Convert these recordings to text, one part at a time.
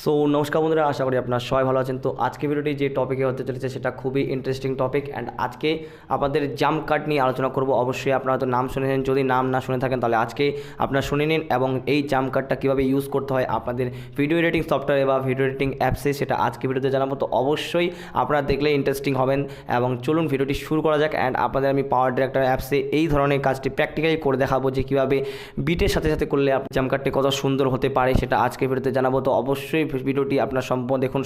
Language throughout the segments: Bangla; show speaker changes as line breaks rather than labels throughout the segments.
সো নমস্কার বন্ধুরা, আশা করি আপনারা সবাই ভালো আছেন। তো আজকে ভিডিওটি যে টপিকে হতে চলেছে সেটা খুবই ইন্টারেস্টিং টপিক অ্যান্ড আজকে আপনাদের জাম্প কাট নিয়ে আলোচনা করব। অবশ্যই আপনারা তো নাম শুনেছেন, যদি নাম না শুনে থাকেন তাহলে আজকে আপনারা শুনে নিন এবং এই জাম্প কাটটা কীভাবে ইউজ করতে হয় আপনাদের ভিডিও এডিটিং সফটওয়্যারে বা ভিডিও এডিটিং অ্যাপসে, সেটা আজকে ভিডিওতে জানাবো। তো অবশ্যই আপনারা দেখলে ইন্টারেস্টিং হবেন এবং চলুন ভিডিওটি শুরু করা যাক। অ্যান্ড আপনাদের আমি পাওয়ার ডিরেক্টর অ্যাপসে এই ধরনের কাজটি প্র্যাকটিক্যালি করে দেখাবো যে কীভাবে বিটের সাথে সাথে করলে জাম্প কাটটি কত সুন্দর হতে পারে, সেটা আজকে ভিডিওতে জানাবো। তো অবশ্যই ভিডিওটি আপনার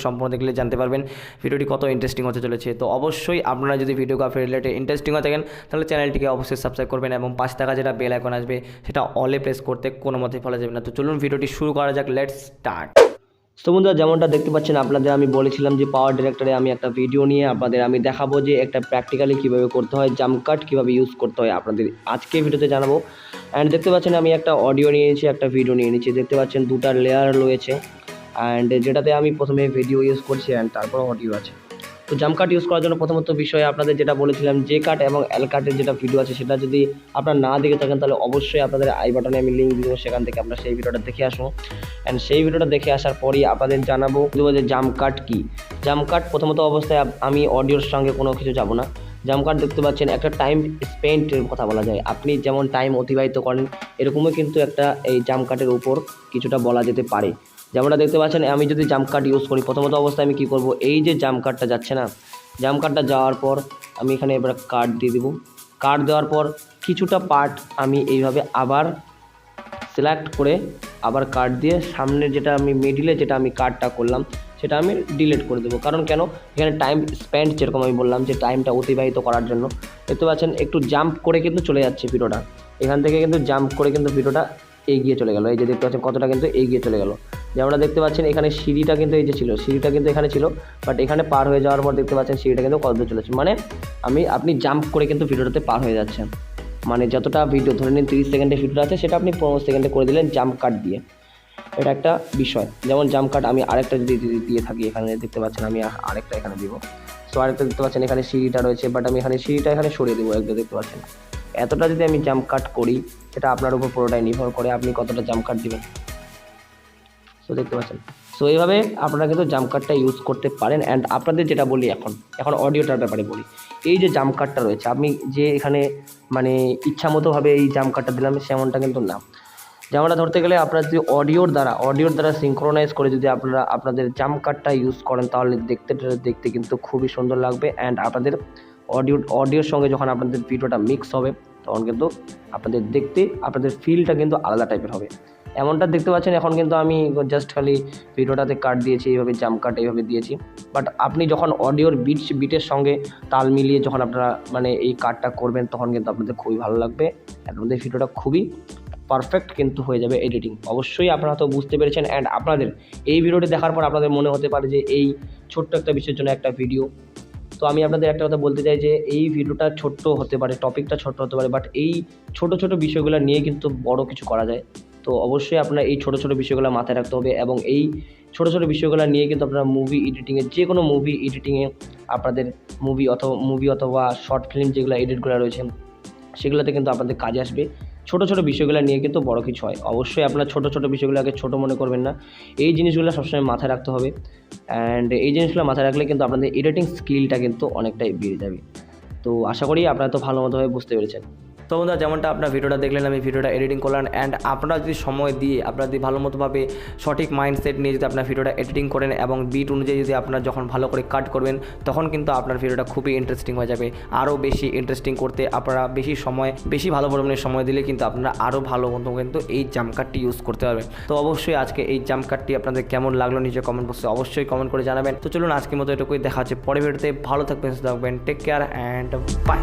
সম্পূর্ণ দেখলে জানতে পারবেন ভিডিওটি কত ইন্টারেস্টিং হতে চলেছে। তো অবশ্যই আপনারা যদি ভিডিওগ্রাফি রিলেটেড ইন্টারেস্টিং হয়ে থাকেন তাহলে চ্যানেলটিকে অবশ্যই সাবস্ক্রাইব করবেন এবং পাশে থাকা যেটা বেল আইকন আসবে সেটা অলে প্রেস করতে কোনো মতেই ফেলা যাবে না। তো চলুন ভিডিওটি শুরু করা যাক, লেটস স্টার্ট। তো বন্ধুরা, যেমনটা দেখতে পাচ্ছেন আপনাদের আমি বলেছিলাম যে পাওয়ার ডিরেক্টরে আমি একটা ভিডিও নিয়ে আপনাদের আমি দেখাবো যে একটা প্র্যাকটিক্যালি কীভাবে করতে হয়, জাম্প কাট কীভাবে ইউজ করতে হয় আপনাদের আজকে ভিডিওতে জানাবো। অ্যান্ড দেখতে পাচ্ছেন আমি একটা অডিও নিয়ে নিয়েছি, একটা ভিডিও নিয়ে নিয়েছি। দেখতে পাচ্ছেন দুটা লেয়ার রয়েছে অ্যান্ড যেটাতে আমি প্রথমে ভিডিও ইউজ করছি অ্যান্ড তারপর অডিও আছে। তো জাম্প কাট ইউজ করার জন্য প্রথমত বিষয়ে আপনাদের যেটা বলেছিলাম, যে কাট এবং এল কাটের যেটা ভিডিও আছে সেটা যদি আপনারা না দেখে থাকেন তাহলে অবশ্যই আপনাদের আই বাটনে আমি লিঙ্ক দিব, সেখান থেকে আপনারা সেই ভিডিওটা দেখে আসুন। অ্যান্ড সেই ভিডিওটা দেখে আসার পরই আপনাদের জানাবো যে জাম্প কাট কী। জাম্প কাট প্রথমত অবস্থায় আমি অডিওর সঙ্গে কোনো কিছু যাব না। জাম্প কাট দেখতে পাচ্ছেন একটা টাইম স্পেন্টের কথা বলা যায়, আপনি যেমন টাইম অতিবাহিত করেন এরকমই কিন্তু একটা এই জাম্প কাটের উপর কিছুটা বলা যেতে পারে। যেমনটা দেখতে পাচ্ছেন আমি যদি জাম্প কাট ইউজ করি প্রথমত অবস্থায় আমি কী করব, এই যে জাম্প কাটটা যাচ্ছে না, জাম্প কাটটা যাওয়ার পর আমি এখানে এবার কাট দিয়ে দেবো। কাট দেওয়ার পর কিছুটা পার্ট আমি এইভাবে আবার সিলেক্ট করে আবার কাট দিয়ে সামনের যেটা আমি মিডিলে যেটা আমি কাটটা করলাম সেটা আমি ডিলিট করে দেবো। কারণ কেন, এখানে টাইম স্পেন্ড যেরকম আমি বললাম যে টাইমটা অতিবাহিত করার জন্য দেখতে পাচ্ছেন একটু জাম্প করে কিন্তু চলে যাচ্ছে ভিডিওটা, এখান থেকে কিন্তু জাম্প করে কিন্তু ভিডিওটা এগিয়ে চলে গেল। এই যে দেখতে পাচ্ছেন কতটা কিন্তু এগিয়ে চলে গেল। যেমনটা দেখতে পাচ্ছেন এখানে সিঁড়িটা কিন্তু এই যে ছিল, সিঁড়িটা কিন্তু এখানে ছিল, বাট এখানে পার হয়ে যাওয়ার পর দেখতে পাচ্ছেন সিঁড়িটা কিন্তু কত দূর চলেছে, মানে আপনি জাম্প করে কিন্তু ভিডিওটাতে পার হয়ে যাচ্ছেন। মানে যতটা ভিডিও ধরে নিন 30 সেকেন্ডের ভিডিও আছে সেটা আপনি 15 সেকেন্ডে করে দিলেন জাম্প কাট দিয়ে। এটা একটা বিষয়। যেমন জাম্প কাট আমি আরেকটা যদি দিয়ে থাকি, এখানে দেখতে পাচ্ছেন আমি আরেকটা এখানে দিব। সো আরেকটা দেখতে পাচ্ছেন এখানে সিঁড়িটা রয়েছে, বাট আমি এখানে সিঁড়িটা এখানে সরিয়ে দেবো একদম। দেখতে পাচ্ছেন এতটা যদি আমি জাম্প কাট করি সেটা আপনার উপর পুরোটাই নির্ভর করে আপনি কতটা জাম্প কাট দিবেন। সো দেখতে পাচ্ছেন, সো এইভাবে আপনারা কিন্তু জাম্প কাটটা ইউজ করতে পারেন। অ্যান্ড আপনাদের যেটা বলি এখন অডিওটার ব্যাপারে বলি। এই যে জাম্প কাটটা রয়েছে আপনি যে এখানে মানে ইচ্ছা মতোভাবে এই জাম্প কাটটা দিলাম সেমনটা কিন্তু না। যেমনটা ধরতে গেলে আপনারা যদি অডিওর দ্বারা সিঙ্ক্রোনাইজ করে যদি আপনারা আপনাদের জাম্প কাটটা ইউজ করেন তাহলে দেখতে কিন্তু খুবই সুন্দর লাগবে। অ্যান্ড আপনাদের অডিওর সঙ্গে যখন আপনাদের ভিডিওটা মিক্স হবে তখন কিন্তু আপনাদের দেখতে আপনাদের ফিলটা কিন্তু আলাদা টাইপের হবে। এমনটা দেখতে পাচ্ছেন এখন কিন্তু আমি জাস্ট খালি ভিডিওটাতে কাট দিয়েছি, এইভাবে জাম্প কাট এইভাবে দিয়েছি, বাট আপনি যখন অডিওর বিটের সঙ্গে তাল মিলিয়ে যখন আপনারা মানে এই কাটটা করবেন তখন কিন্তু আপনাদের খুবই ভালো লাগবে, আপনাদের ভিডিওটা খুবই পারফেক্ট কিন্তু হয়ে যাবে এডিটিং। অবশ্যই আপনারা তো বুঝতে পেরেছেন। অ্যান্ড আপনাদের এই ভিডিওটি দেখার পর আপনাদের মনে হতে পারে যে এই ছোট্ট একটা বিষয়ের জন্য একটা ভিডিও। তো আমি আপনাদের একটা কথা বলতে চাই যে এই ভিডিওটা ছোট্ট হতে পারে, টপিকটা ছোট্ট হতে পারে, বাট এই ছোট ছোট বিষয়গুলো নিয়ে কিন্তু বড় কিছু করা যায়। তো অবশ্যই আপনারা এই ছোট ছোট বিষয়গুলো মাথায় রাখতে হবে এবং এই ছোট ছোট বিষয়গুলো নিয়ে কিন্তু আপনারা মুভি এডিটিংয়ে যে কোনো মুভি এডিটিংয়ে আপনাদের মুভি অথবা শর্ট ফিল্ম যেগুলো এডিটগুলো রয়েছে সেগুলোতে কিন্তু আপনাদের কাজে আসবে। ছোট ছোট বিষয়গুলো নিয়ে কিন্তু বড় কিছু হয়। অবশ্যই আপনারা ছোট ছোট বিষয়গুলোকে ছোট মনে করবেন না, এই জিনিসগুলো সবসময় মাথায় রাখতে হবে। অ্যান্ড এই জিনিসগুলো মাথায় রাখলে কিন্তু আপনাদের এডিটিং স্কিলটা কিন্তু অনেকটাই বেড়ে যাবে। তো আশা করি আপনারা তো ভালো মতোভাবে বুঝতে পেরেছেন। তো বন্ধুরা, যেমনটা আপনার ভিডিওটা দেখলেন আমি ভিডিওটা এডিটিং করলাম অ্যান্ড আপনারা যদি সময় দিয়ে আপনারা যদি ভালো মতোভাবে সঠিক মাইন্ডসেট নিয়ে যদি আপনার ভিডিওটা এডিটিং করেন এবং বিট অনুযায়ী যদি আপনারা যখন ভালো করে কাট করবেন তখন কিন্তু আপনার ভিডিওটা খুবই ইন্টারেস্টিং হয়ে যাবে। আরও বেশি ইন্টারেস্টিং করতে আপনারা বেশি ভালো পরিমাণে সময় দিলে কিন্তু আপনারা আরও ভালো মতো কিন্তু এই জাম্প কাটটি ইউজ করতে পারবেন। তো অবশ্যই আজকে এই জাম্প কাটটি আপনাদের কেমন লাগলো নিচে কমেন্ট বক্সে অবশ্যই কমেন্ট করে জানাবেন। তো চলুন আজকের মতো এটুকুই, দেখা হচ্ছে পরের ভিডিওতে। ভালো থাকবেন, সুস্থ থাকবেন, টেক কেয়ার অ্যান্ড বাই।